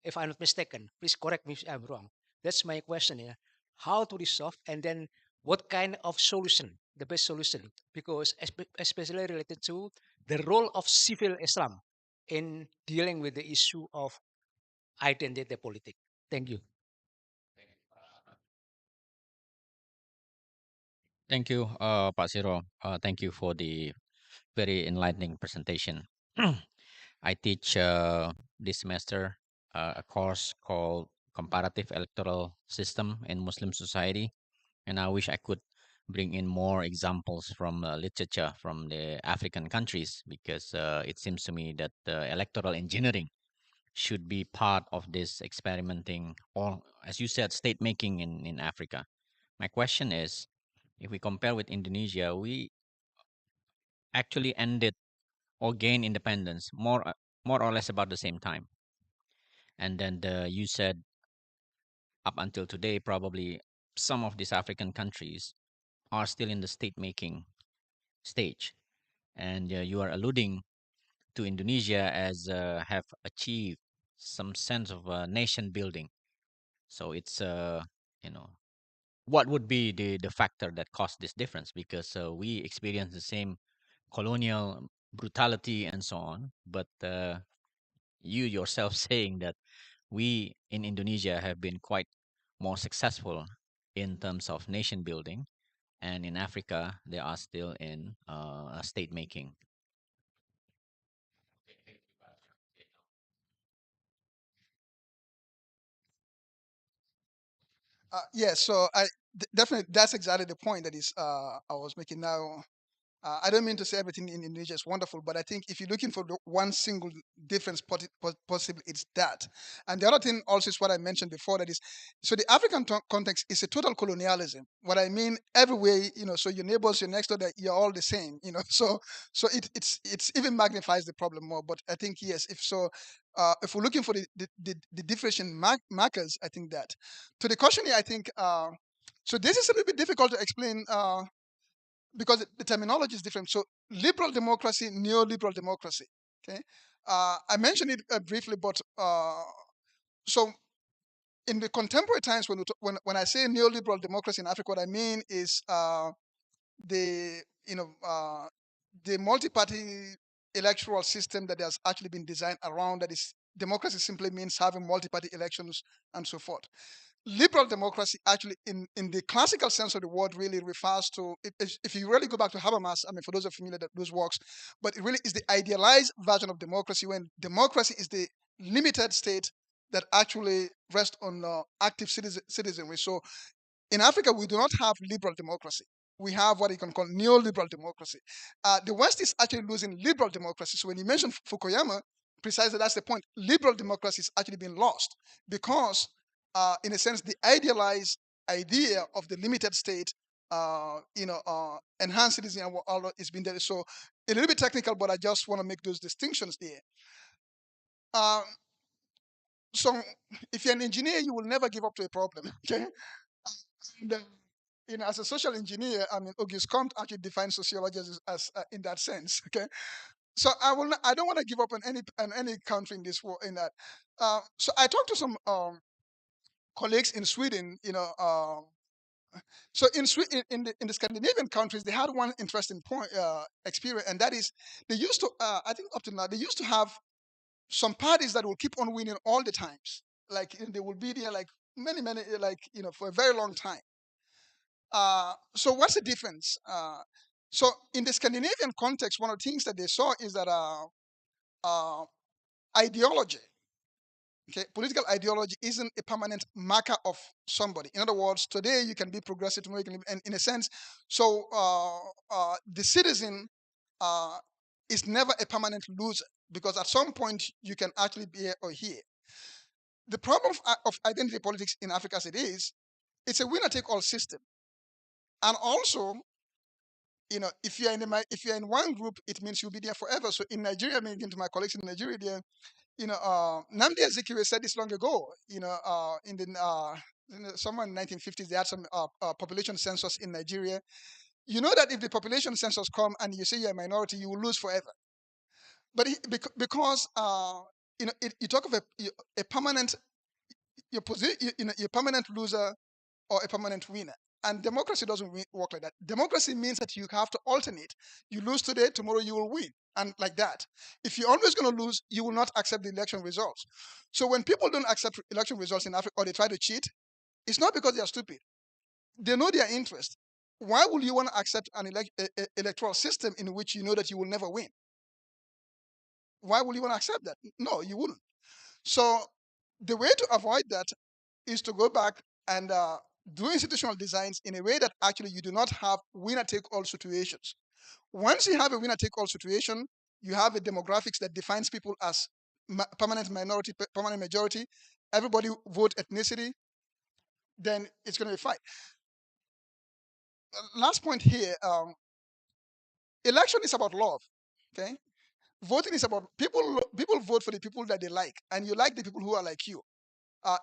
if I'm not mistaken. Please correct me if I'm wrong. That's my question here. How to resolve and then what kind of solution, the best solution? Because especially related to the role of civil Islam in dealing with the issue of identity politics. Thank you. Thank you, Pak Siro. Thank you for the very enlightening presentation. I teach this semester a course called Comparative Electoral System in Muslim Society, and I wish I could bring in more examples from literature from the African countries, because it seems to me that electoral engineering should be part of this experimenting, or as you said, state making in Africa. My question is, if we compare with Indonesia, we actually ended or gained independence more or less about the same time. And then you said up until today, probably some of these African countries are still in the state making stage. And you are alluding to Indonesia as have achieved some sense of nation building. So it's you know what would be the factor that caused this difference? Because we experience the same colonial brutality and so on, but you yourself saying that we in Indonesia have been quite more successful in terms of nation building, and in Africa they are still in state making. Yes, so definitely that's exactly the point that is I was making now. I don't mean to say everything in Indonesia is wonderful, but I think if you're looking for the one single difference possible, it's that. And the other thing also is what I mentioned before, that is, so the African context is a total colonialism. What I mean, everywhere, so your neighbors, your next door, you're all the same, so it's even magnifies the problem more. But I think yes, if we're looking for the differentiation markers, I think that. To the question here, I think so. This is a little bit difficult to explain. Because the terminology is different. So liberal democracy, neoliberal democracy. Okay, I mentioned it briefly, but so in the contemporary times, when I say neoliberal democracy in Africa, what I mean is the the multi-party electoral system that has actually been designed around that. Is democracy simply means having multi-party elections and so forth. Liberal democracy actually in the classical sense of the word really refers to, if you really go back to Habermas, I mean, for those who are familiar with those works, but it really is the idealized version of democracy, when democracy is the limited state that actually rests on active citizenry. So in Africa, we do not have liberal democracy. We have what you can call neoliberal democracy. The West is actually losing liberal democracy. So when you mention Fukuyama, precisely that's the point. Liberal democracy is actually being lost because, in a sense, the idealized idea of the limited state, enhanced citizen and all is being there. So a little bit technical, but I just want to make those distinctions there. Um, so if you're an engineer, you will never give up to a problem. Okay. And, as a social engineer, I mean, Auguste Comte actually defines sociology as in that sense. Okay, so I don't want to give up on any country in this world in that. So I talked to some colleagues in Sweden. So in the Scandinavian countries, they had one interesting point experience, and that is they used to. I think up to now they used to have some parties that will keep on winning all the times. Like they will be there like many like for a very long time. So what's the difference? So in the Scandinavian context, one of the things that they saw is that ideology, okay, political ideology isn't a permanent marker of somebody. In other words, today you can be progressive, tomorrow you can, and in a sense, so the citizen uh, is never a permanent loser because at some point you can actually be here or here. The problem of identity politics in Africa as it is, it's a winner-take-all system, and also if you're in one group, it means you'll be there forever. So in Nigeria, again to my colleagues in Nigeria, there, Nnamdi Azikiwe said this long ago. Somewhere in the 1950s, they had some population census in Nigeria. You know that if the population census come and you say you're a minority, you will lose forever. But because you talk of a permanent your position, you're a permanent loser or a permanent winner. And democracy doesn't work like that. Democracy means that you have to alternate. You lose today, tomorrow you will win. And like that. If you're always going to lose, you will not accept the election results. So when people don't accept election results in Africa or they try to cheat, it's not because they are stupid. They know their interest. Why would you want to accept an electoral system in which you know that you will never win? Why would you want to accept that? No, you wouldn't. So the way to avoid that is to go back and do institutional designs in a way that actually you do not have winner-take-all situations. Once you have a winner-take-all situation, you have a demographics that defines people as permanent minority, permanent majority. Everybody vote ethnicity, then it's going to be fine. Last point here: election is about love. Okay, voting is about people. People vote for the people that they like, and you like the people who are like you.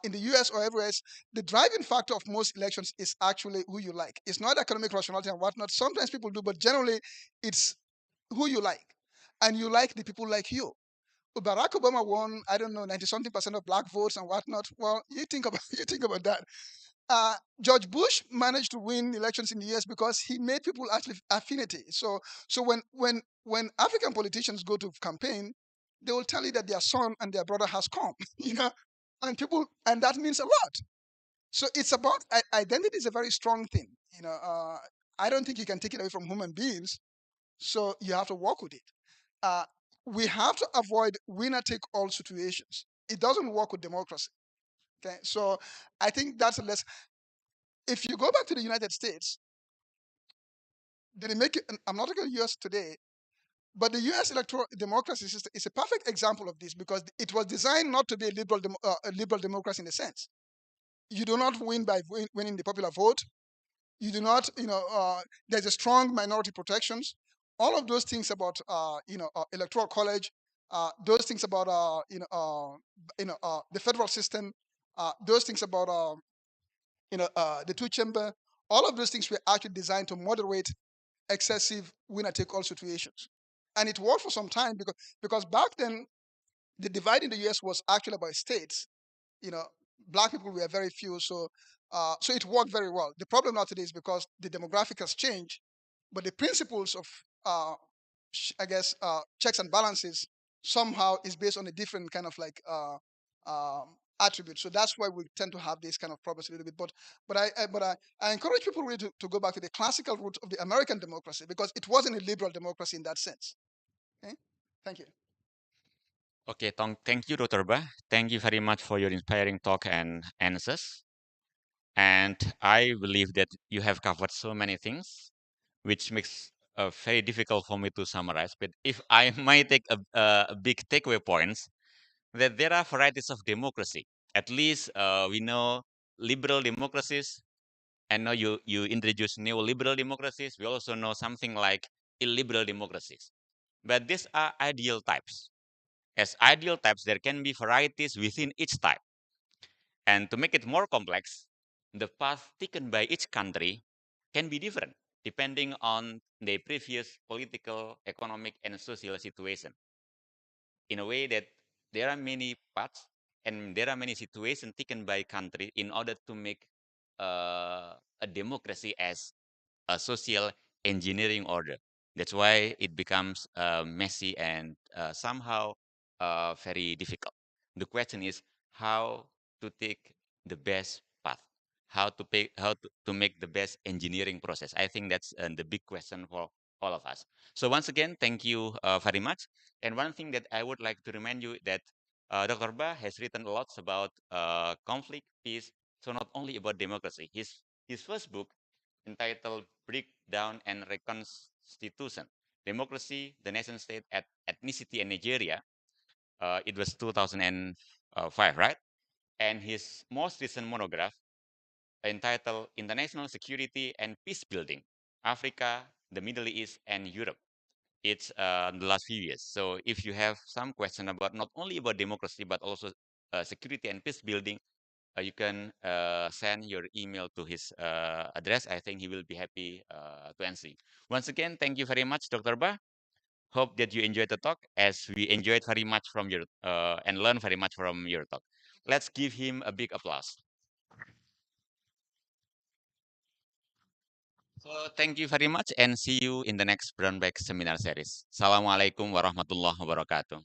In the US or everywhere else, the driving factor of most elections is actually who you like. It's not economic rationality and whatnot. Sometimes people do, but generally it's who you like. And you like the people like you. Barack Obama won, I don't know, 90-something% of black votes and whatnot. Well, you think about you think about that. George Bush managed to win elections in the US because he made people actually affinity. So when African politicians go to campaign, they will tell you that their son and their brother has come, and that means a lot. So it's about identity is a very strong thing. I don't think you can take it away from human beings. So you have to work with it. Uh, we have to avoid winner take all situations. It doesn't work with democracy. Okay, so I think that's a lesson. If you go back to the United States, Did it make it? I'm not talking U.S. today, but the U.S. electoral democracy system is a perfect example of this because it was designed not to be a liberal democracy in a sense. You do not win by winning the popular vote. You do not, there's a strong minority protections. All of those things about, electoral college, those things about, the federal system, those things about, the two chamber. All of those things were actually designed to moderate excessive winner take all situations, and it worked for some time because back then the divide in the U.S. was actually about states. You know, black people were very few, so it worked very well. The problem now today is because the demographic has changed, but the principles of, I guess, checks and balances somehow is based on a different kind of like, attribute. So that's why we tend to have these kind of problems a little bit. But I encourage people really to go back to the classical root of the American democracy because it wasn't a liberal democracy in that sense. Okay, thank you. Okay, thank you, Dr. Ba. Thank you very much for your inspiring talk and answers. And I believe that you have covered so many things, which makes very difficult for me to summarize. But if I might take a big takeaway points, that there are varieties of democracy. At least we know liberal democracies. And now you introduce neoliberal democracies. We also know something like illiberal democracies. But these are ideal types. As ideal types, there can be varieties within each type. And to make it more complex, the path taken by each country can be different depending on the previous political, economic, and social situation. In a way that there are many paths and there are many situations taken by country in order to make a democracy as a social engineering order. That's why it becomes messy and somehow very difficult. The question is how to take the best path, how to make the best engineering process. I think that's the big question for all of us. So once again, thank you very much. And one thing that I would like to remind you that Dr. Ba has written a lot about conflict, peace, so not only about democracy. His first book entitled Breakdown and Reconstitution, Democracy, the Nation State at Ethnicity in Nigeria. It was 2005, right? And his most recent monograph entitled International Security and Peace Building, Africa, the Middle East, and Europe. It's the last few years. So if you have some question about not only about democracy, but also security and peace building, you can send your email to his address. I think he will be happy to answer you. Once again, thank you very much, Dr. Ba. Hope that you enjoyed the talk as we enjoyed very much from your and learned very much from your talk. Let's give him a big applause. So thank you very much and see you in the next Brownbag seminar series. Assalamualaikum warahmatullahi wabarakatuh.